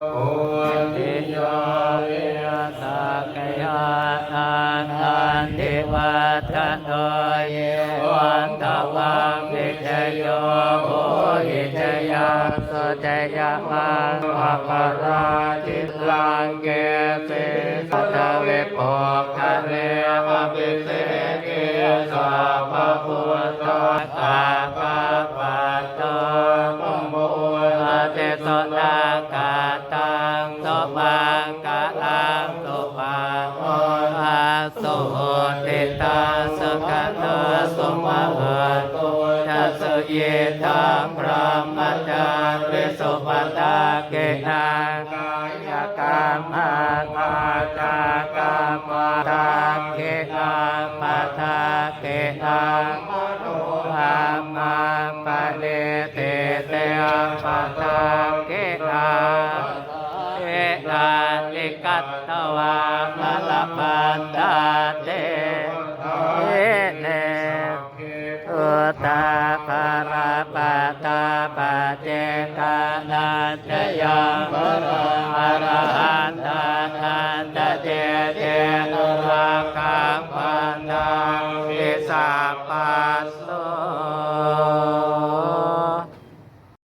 โอติโยวิสักยานันตันติวัฒโนเยวันตวังวิเทโยโหหิเทยังสุเจยะมังภะคะราชิลังเกสิสัทเวปกทะเลอภิเสกิสัพพะพุทธกาปะปัตโตปุมโมเตโสนากาตังโสมังกะลังโสปังอาโสติตาสุขโตสุมาหะโตทัสเยตังพระมจาริสุปตาเกนังกายกรรมังอาจากรรมังตาเกนังปัฏฐาเกนังมโนอามังปะเนเตเตอังปัฏฐาเกนังเอนาลิกัตตวามะละปันดาเตเอเนอุตาภาราปะตาปะเจกานันทยังปะอรหันตานันตเจเจตุราคังปันดังวิสัพพะ